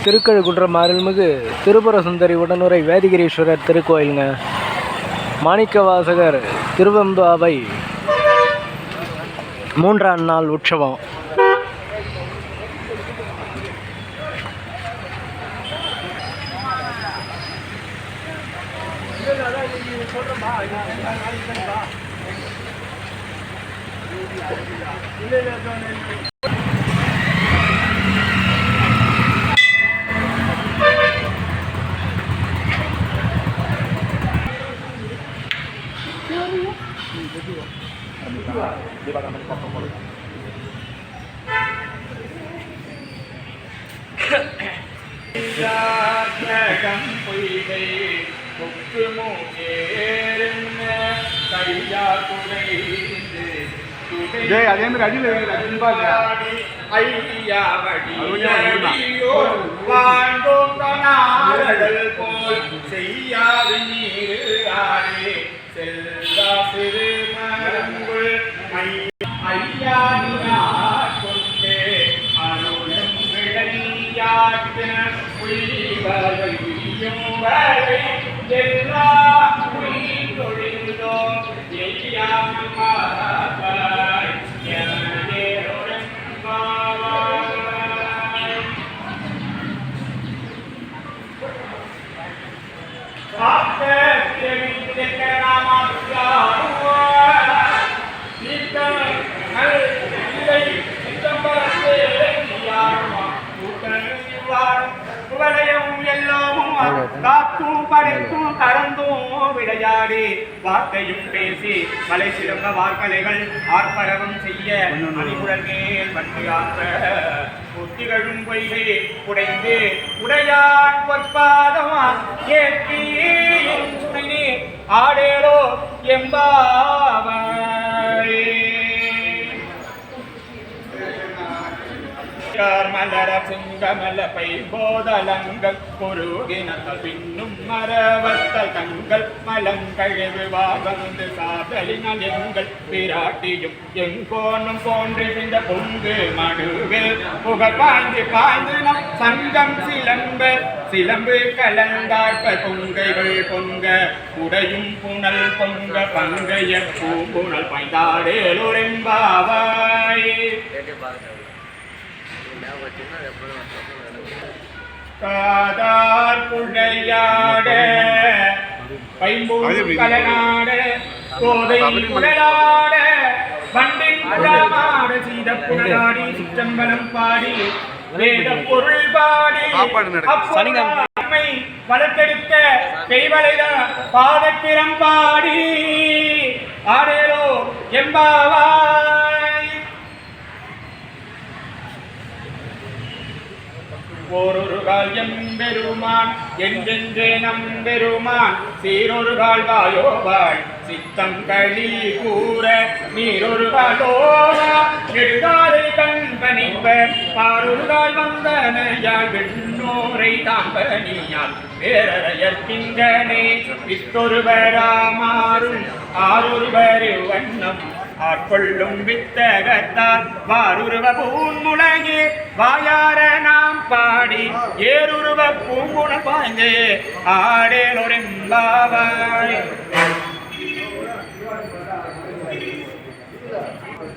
திருக்கழுக்குன்றம் அருள்மிகு திருப்புர சுந்தரி உடனுரை வேதிகிரீஸ்வரர் திருக்கோயிலுங்க. மாணிக்கவாசகர் திருவெம்பாவை 3ஆம் நாள் உற்சவம். அதே மாதிரி அடியில் போல் செய்யாது நீராடே செல்வா சிறு மரங்குள் ஐயா கொண்டே அருளும் விளையாட்டு உயிரையும் வரை எல்லா உயிர் தொழிலோ எய்யாமாய் எனதேருடன் காத்தும் படைத்தும் கறந்தும் விளையாடி வார்த்தையும் பேசி மலை சிறந்த வார்கலைகள் ஆர்ப்பரவம் செய்ய மணிகுழல் மேல் பன்றியாற்ற புத்திகளும் பொய்கை உடைந்து உடையான் பொற்பாதமா ஏற்றி சுனை ஆடேலோ எம்பாவாய் மலர சிங்கமல பை போதலங்கள் பொருகினங்கள் பின்னும் மரவத்தல் கண்கள் மலங்கழிவு வாகந்து சாதலினால் எங்கள் பிராட்டியும் எங்கோனும் போன்றிருந்த பொங்கு மடுவில் புகழ் பாய்ந்து பாய்ந்து நம் சங்கம் சிலம்பு கலந்தாற்ப பொங்கைகள் பொங்க உடையும் புனல் பொங்க பங்கைய பூம்புணல் பாய்ந்தாடேலோரெம்பாவாய் காதார் புழையாட பைம்பூர் கலனாட கோதை புழலாட வண்டின் புறமாட சீத புனலாடி சிற்றம்பலம் பாடி வேத பொருள் பாடி அப்பொருமை வளர்த்தெடுத்த பெய்வளைத பாதத்திரம் பாடி ஆடேலோ எம்பாவாய். ஓரொருகால் எம்பெருமான் என்றென்றே நம்பெருமான் சீரொருகால் வாயோவாய் சித்தங்களி கூற நீரொருகாலோரா நெடுகாலை கண்பணிப்ப பாரொருகால் வந்தனையால் வெண்ணோரை தாம்பனியால் பேரறையற்கின்றனே வித்தொருவராமாறும் ஆரொருவரு வண்ணம் ஆட்கொள்ளும் வித்தகத்தால் வாருருவ பூன்முளையே வாயார நாம் பாடி ஏருருவ பூங்குண பாய்ந்தே ஆடேலொரெம்பாவாய்.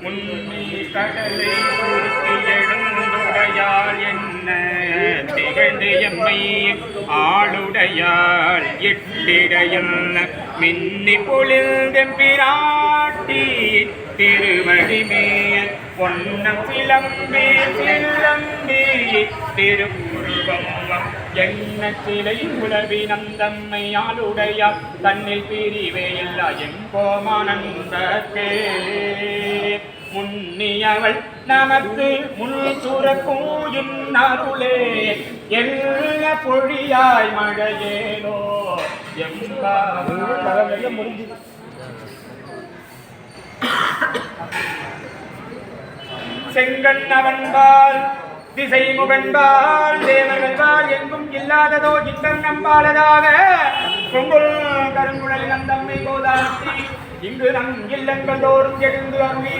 முன்னி கடலை பொருத்தி எழுந்துடையாள் என்ன திகழ்ந்து எம்மை ஆளுடையாள் எட்டிடையல் மின்னி பொழிந்தெம்பிராட்டி திருவடிமேல் பொன்னம் சிலம்பே திருப்புருவம் என்ன சிலை உலவி நந்தம்மை ஆளுடையாள் தன்னில் பிரிவே எல்லா எங்கோமானந்தே முன்னியவள் நமக்கு முன் சுரக்கும் அருளே என்ன பொழியாய் மழையேனோ எம்பாவாய். முடிஞ்சு செங்கண் அவன்பால் திசை முகன்பால் தேவர்கள்பால் எங்கும் இல்லாததோ இத்தன் நம்பாலதாக பொங்குல் கருங்குழல் நந்தம்மை கோதாசி இங்கு நம் இல்லங்கள் தோறும் எழுந்து அருவி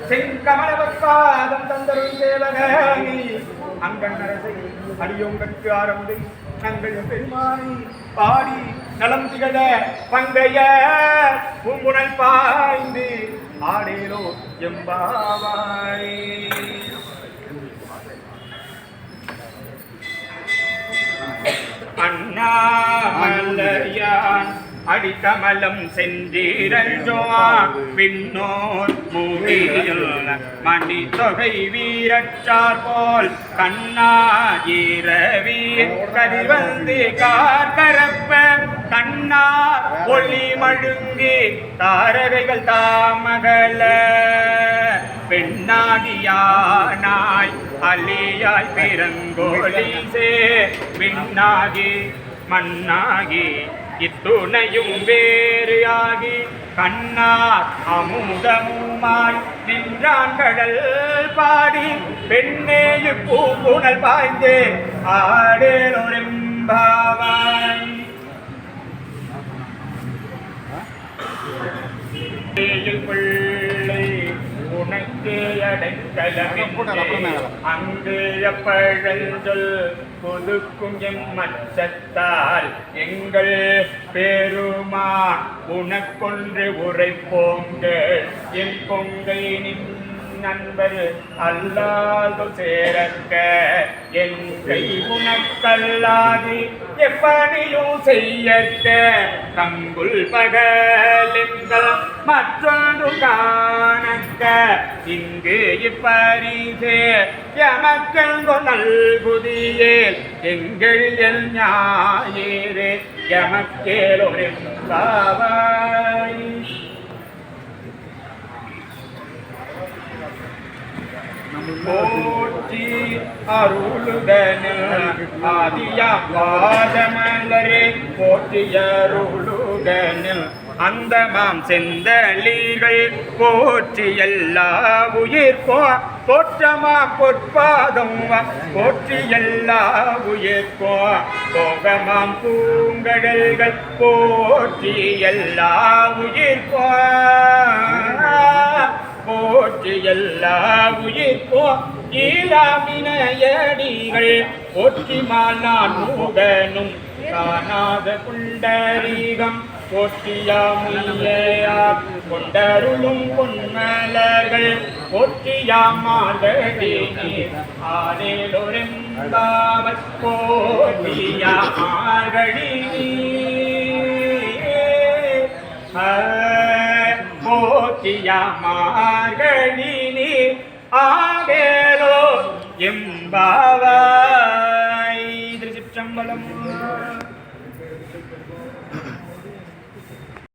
செங்கமலவற்பாதம் தந்தரும் சேவகனி அங்கண்ணரசை அடியோங்கற்கு ஆரம்பி நங்கள் பெருமானை பாடி நலம் திகழ பங்கைய பூங்குணல் பாய்ந்து ஆடேலோ எம்பாவாய். அண்ணாமலையான் அடிக்கமலம் சென்றீரோ பின்னோர் மூடியில் மணி தொகை வீரச்சார் போல் கண்ணாயிரவி கதிர்வந்து கார்கரப்ப கண்ணார் ஒளி மழுங்கி தாரகைகள் தாமகல பெண்ணாகியானாய் அலியாய் பிறங்கோலிசே விண்ணாகி மண்ணாகி இத்துணையும் வேறு ஆகி கண்ணார் அமுதமுமாய் நின்றான் கடல் பாடி பெண்ணேயு பூங்குணல் பாய்ந்தே ஆடேலொரெம்பாவாய். பிள்ளை உனக்கே அடைக்கலமே அங்கு எப்பழஞ்சொல் கொதுக்கும் என் மச்சத்தால் எங்கள் பெருமான் உனக்கொன்று உரைப்போங்கள் என் பொங்கை நின் நண்பர் அல்லாது சேரக்க என் கை உனக்கல்லாது எப்படியும் செய்யக்க கங்குல் பகலெங்கள் மற்றொன்று காணக்க இங்கு இப்பரிசே எமக்கெங்கோ நல்குதியே எங்கள் எல் ஞாயிறு எமக்கேலொரெம்பாவாய். போற்றி அருளுதனில் ஆதியா பாதமலரே போற்றி அருளுதனில் அந்த மாம் செந்தளிர்கள் போற்றி எல்லா உயிர்ப்போ தோற்றமா பொற்பாதம் போற்றி எல்லா உயிர்ப்போ போகமாம் பூங்கடல்கள் போற்றி எல்லா உயிர்ப்போ போற்றி எல்லா உயிர்ப்போ ஈழாமினையடிகள் போற்றிமால் நான் மூகனும் காணாத புண்டரீகம் போற்றியாமையார் கொண்டருளும் பொன்மலர்கள் போற்றியாமார்கடி ஆடேலொரெம்பாவாய். போற்றியாமார்கடி போற்றியாமார்கடி ஆடேலோ எம்பாவாய். திருச்சிற்றம்பலம்.